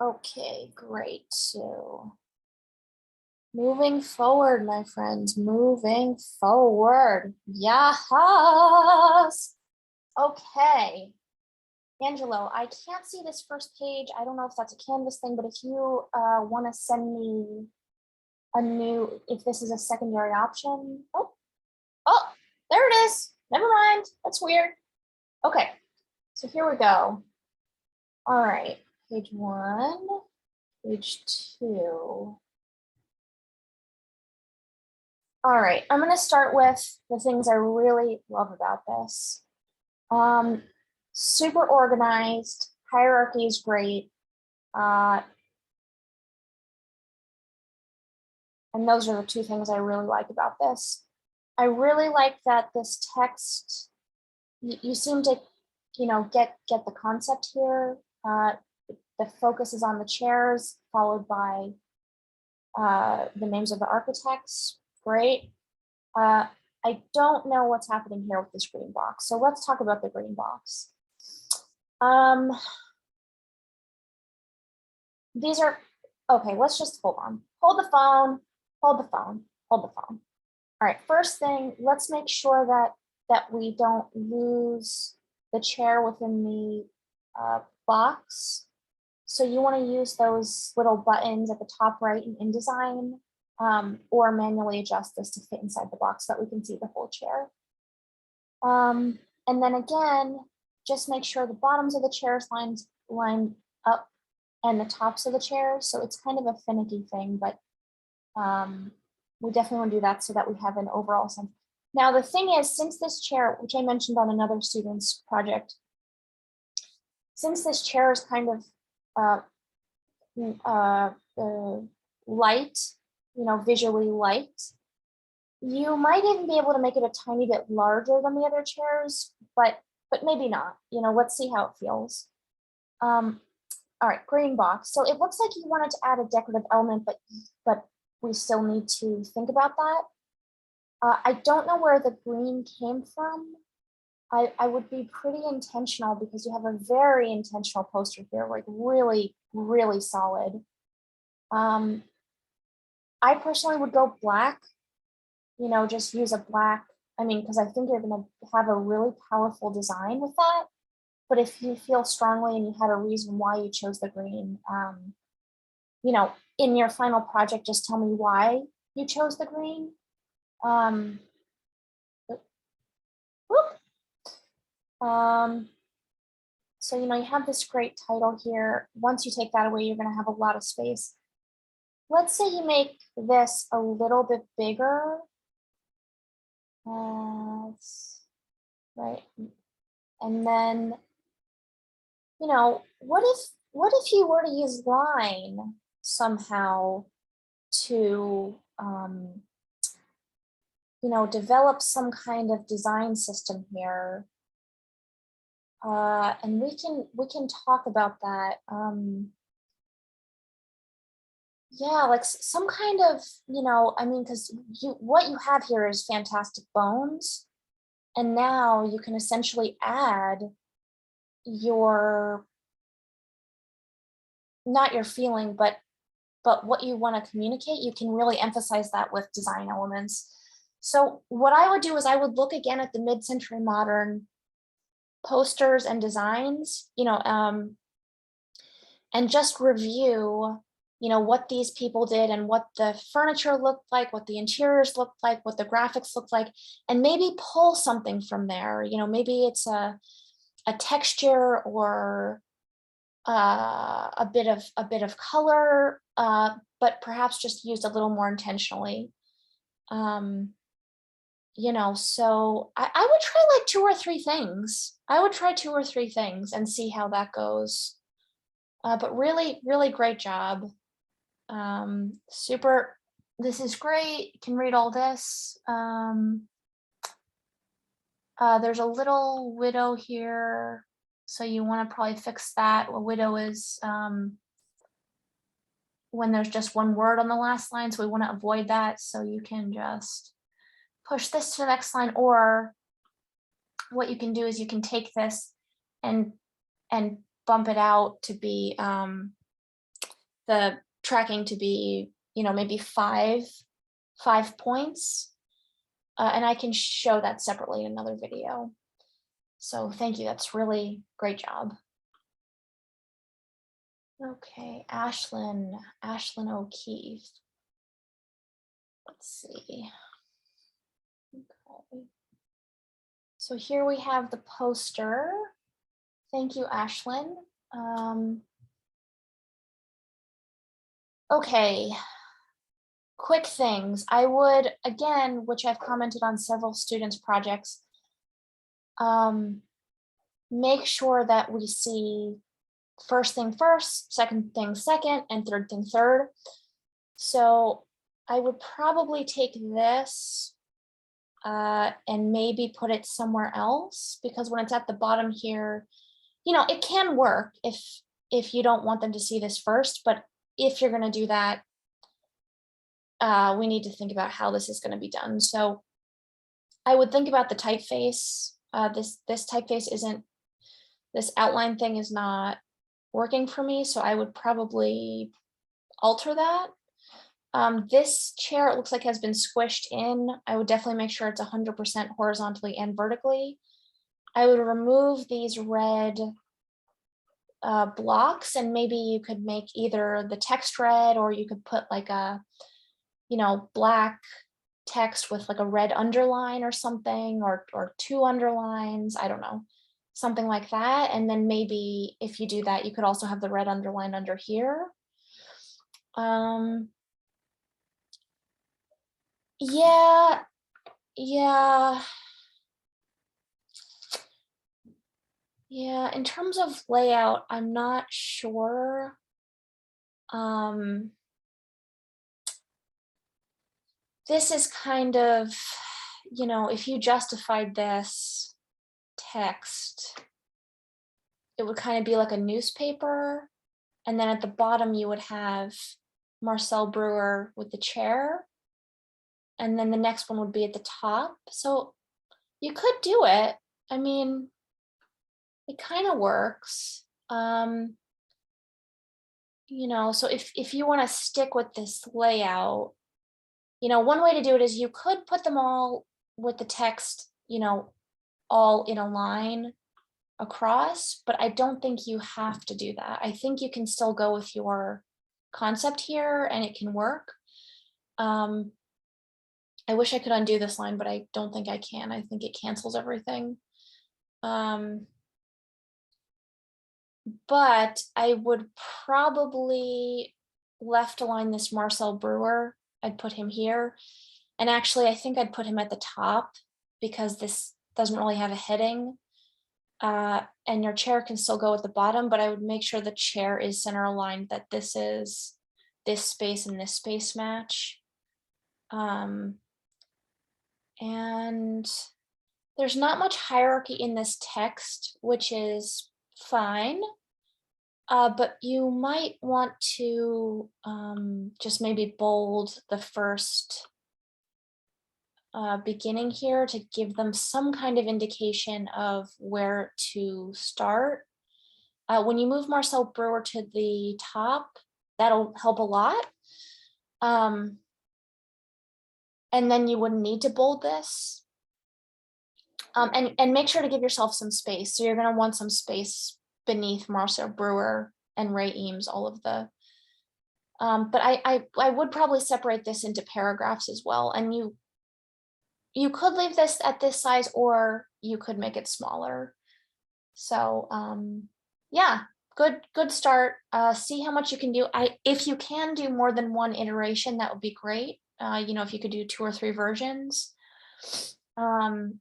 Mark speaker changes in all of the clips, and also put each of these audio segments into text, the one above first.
Speaker 1: Okay, great. So moving forward, my friends, moving forward. Yahas! Okay. Angelo, I can't see this first page. I don't know if that's a Canvas thing, but if you want to send me if this is a secondary option. Oh, there it is. Never mind. That's weird. Okay, so here we go. All right, page one, page two. All right, I'm going to start with the things I really love about this. Um, Super organized, hierarchy is great. Uh, and those are the two things I really like about this. I really like that this text, you seem to, get the concept here. The focus is on the chairs, followed by the names of the architects. Great. Uh, I don't know what's happening here with this green box. So let's talk about the green box. Um, these are, okay, let's just hold on. Hold the phone, hold the phone, hold the phone. All right, first thing, let's make sure that we don't lose the chair within the box. So you want to use those little buttons at the top right in InDesign, or manually adjust this to fit inside the box so that we can see the whole chair. And then again, just make sure the bottoms of the chairs line up and the tops of the chairs. So it's kind of a finicky thing, but we definitely want to do that so that we have an overall sense. Now, the thing is, since this chair, which I mentioned on another student's project, since this chair is kind of light, visually light, you might even be able to make it a tiny bit larger than the other chairs, but maybe not. Let's see how it feels. All right, green box. So it looks like you wanted to add a decorative element, but we still need to think about that. I don't know where the green came from. I would be pretty intentional because you have a very intentional poster here, like really, really solid. I personally would go black, just use a black. I mean, because I think you're going to have a really powerful design with that. But if you feel strongly and you had a reason why you chose the green, in your final project, just tell me why you chose the green. Um, so, you have this great title here. Once you take that away, you're going to have a lot of space. Let's say you make this a little bit bigger. Right. And then, what if you were to use line somehow to, develop some kind of design system here? And we can talk about that. Yeah, like some kind of, I mean, because what you have here is fantastic bones, and now you can essentially add your, not your feeling, but what you want to communicate. You can really emphasize that with design elements. So what I would do is I would look again at the mid-century modern posters and designs, and just review, what these people did and what the furniture looked like, what the interiors looked like, what the graphics looked like, and maybe pull something from there. Maybe it's a texture or a bit of color, but perhaps just used a little more intentionally. So I would try like two or three things. I would try two or three things and see how that goes. But really, really great job. Super. This is great. You can read all this. There's a little widow here. So you want to probably fix that. A widow is when there's just one word on the last line. So we want to avoid that. So you can just push this to the next line, or what you can do is you can take this and bump it out to be the tracking to be, maybe 5 points. And I can show that separately in another video. So thank you, that's really great job. Okay, Ashlyn O'Keefe. Let's see. Okay. So here we have the poster. Thank you, Ashlyn. Okay, quick things. I would, again, which I've commented on several students' projects, make sure that we see first thing first, second thing second, and third thing third. So I would probably take this and maybe put it somewhere else, because when it's at the bottom here, it can work if you don't want them to see this first, but if you're going to do that, we need to think about how this is going to be done. So I would think about the typeface. This typeface isn't, this outline thing is not working for me, so I would probably alter that. This chair, it looks like, has been squished in. I would definitely make sure it's 100% horizontally and vertically. I would remove these red blocks, and maybe you could make either the text red, or you could put like a, black text with like a red underline or something, or 2 underlines. I don't know, something like that. And then maybe if you do that, you could also have the red underline under here. Yeah. Yeah, in terms of layout, I'm not sure. This is kind of, if you justified this text, it would kind of be like a newspaper. And then at the bottom, you would have Marcel Brewer with the chair. And then the next one would be at the top. So you could do it. I mean, it kind of works. So if you want to stick with this layout, one way to do it is you could put them all with the text, all in a line across, but I don't think you have to do that. I think you can still go with your concept here and it can work. I wish I could undo this line, but I don't think I can. I think it cancels everything. But I would probably left align this Marcel Brewer. I'd put him here. And actually, I think I'd put him at the top, because this doesn't really have a heading. And your chair can still go at the bottom, but I would make sure the chair is center aligned, that this is this space and this space match. And there's not much hierarchy in this text, which is fine. But you might want to just maybe bold the first beginning here to give them some kind of indication of where to start. When you move Marcel Brewer to the top, that'll help a lot. And then you wouldn't need to bold this. And make sure to give yourself some space. So you're going to want some space beneath Marcel Brewer and Ray Eames, all of the. But I would probably separate this into paragraphs as well. And you could leave this at this size, or you could make it smaller. So yeah, good start. See how much you can do. If you can do more than one iteration, that would be great. If you could do 2 or 3 versions. And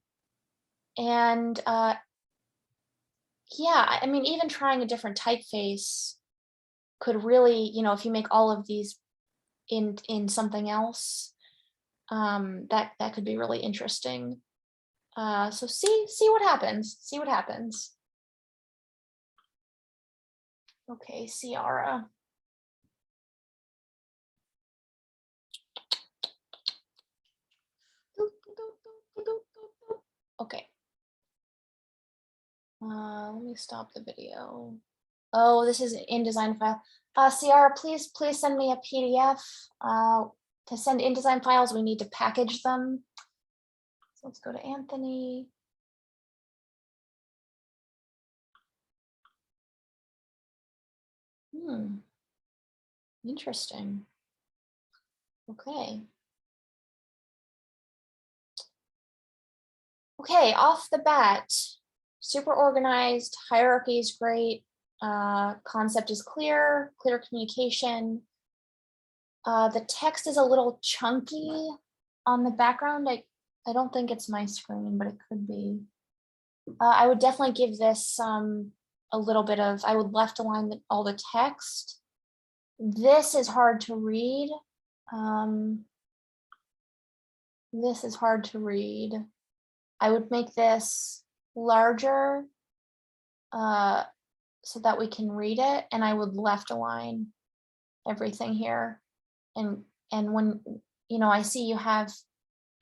Speaker 1: yeah, I mean, even trying a different typeface could really, if you make all of these in something else, that could be really interesting. So see what happens. See what happens. Okay, Ciara. Okay. Let me stop the video. Oh, this is an InDesign file. Ciara, please send me a PDF. To send InDesign files, we need to package them. So let's go to Anthony. Interesting. Okay. Okay, off the bat, super organized, hierarchy is great, concept is clear communication. The text is a little chunky on the background. I don't think it's my screen, but it could be. I would definitely give this a little bit of, I would left align all the text. This is hard to read. This is hard to read. I would make this larger so that we can read it, and I would left align everything here. And when, I see you have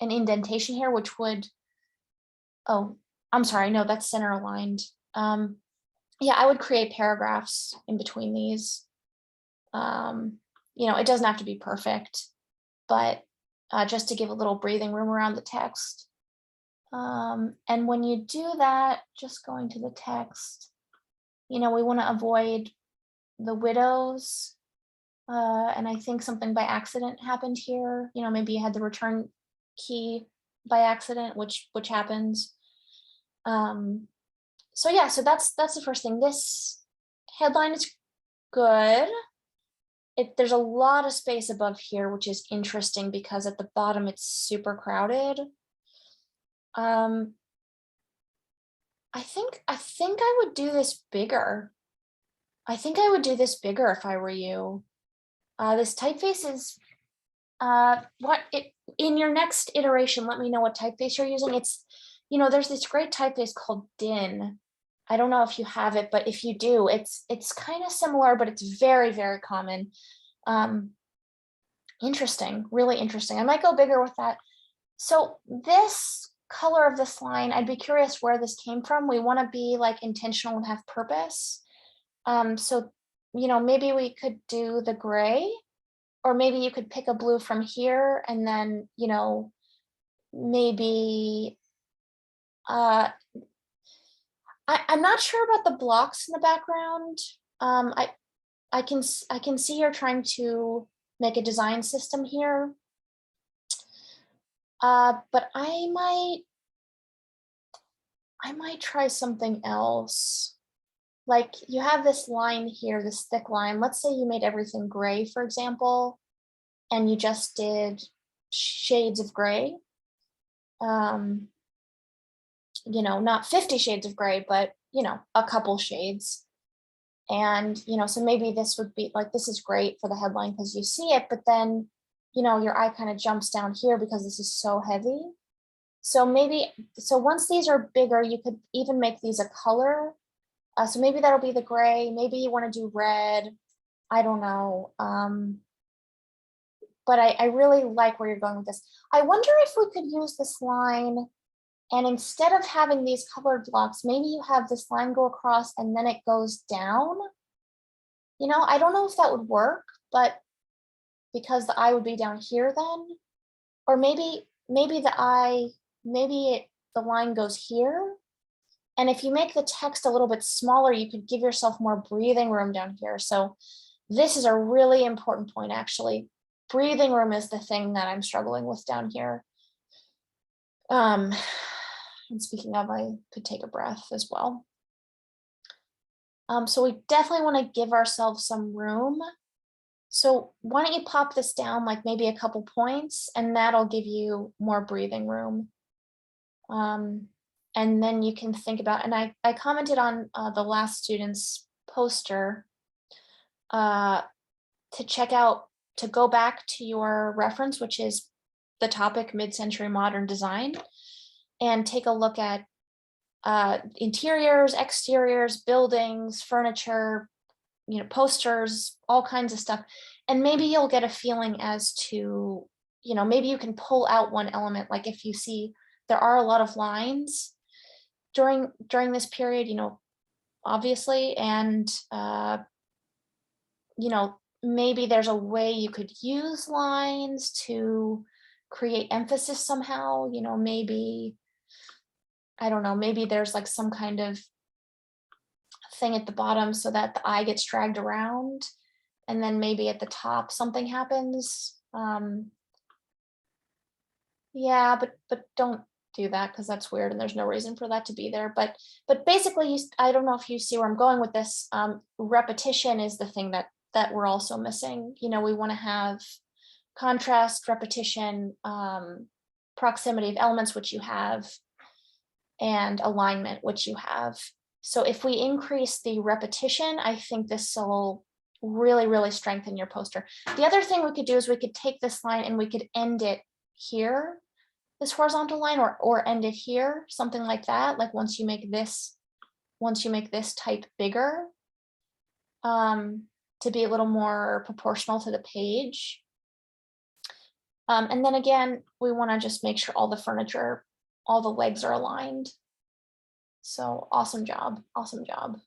Speaker 1: an indentation here, which would, oh, I'm sorry, no, that's center aligned. Yeah, I would create paragraphs in between these. It doesn't have to be perfect, but just to give a little breathing room around the text. And when you do that, just going to the text, we want to avoid the widows. And I think something by accident happened here. Maybe you had the return key by accident, which happens. So yeah, so that's the first thing. This headline is good. There's a lot of space above here, which is interesting because at the bottom it's super crowded. I think I would do this bigger. I think I would do this bigger if I were you. This typeface is in your next iteration, let me know what typeface you're using. It's, there's this great typeface called DIN. I don't know if you have it, but if you do, it's kind of similar, but it's very, very common. Interesting, really interesting. I might go bigger with that. So this color of this line, I'd be curious where this came from. We want to be like intentional and have purpose. So, maybe we could do the gray, or maybe you could pick a blue from here and then, maybe, I'm not sure about the blocks in the background. I can see you're trying to make a design system here. But I might try something else. Like you have this line here, this thick line. Let's say you made everything gray, for example, and you just did shades of gray. Not 50 shades of gray, but a couple shades. And so maybe this would be like, this is great for the headline because you see it, but then your eye kind of jumps down here because this is so heavy. So once these are bigger, you could even make these a color. So maybe that'll be the gray. Maybe you want to do red. I don't know. But I really like where you're going with this. I wonder if we could use this line, and instead of having these colored blocks, maybe you have this line go across and then it goes down. I don't know if that would work, but because the eye would be down here then, or maybe the eye, the line goes here. And if you make the text a little bit smaller, you could give yourself more breathing room down here. So this is a really important point, actually. Breathing room is the thing that I'm struggling with down here. And speaking of, I could take a breath as well. So we definitely want to give ourselves some room. So why don't you pop this down like maybe a couple points, and that'll give you more breathing room. And then you can think about, and I commented on the last student's poster to check out, to go back to your reference, which is the topic mid-century modern design, and take a look at interiors, exteriors, buildings, furniture, posters, all kinds of stuff. And maybe you'll get a feeling as to, maybe you can pull out one element. Like if you see there are a lot of lines during this period, obviously, and you know, maybe there's a way you could use lines to create emphasis somehow, you know, maybe, I don't know, maybe there's like some kind of thing at the bottom so that the eye gets dragged around, and then maybe at the top something happens. Yeah, but don't do that because that's weird and there's no reason for that to be there. But basically, I don't know if you see where I'm going with this. Repetition is the thing that we're also missing. You know, we want to have contrast, repetition, proximity of elements, which you have, and alignment, which you have. So if we increase the repetition, I think this will really, really strengthen your poster. The other thing we could do is we could take this line and we could end it here, this horizontal line, or end it here, something like that. Like once you make this type bigger, to be a little more proportional to the page. And then again, we want to just make sure all the furniture, all the legs are aligned. So awesome job, awesome job.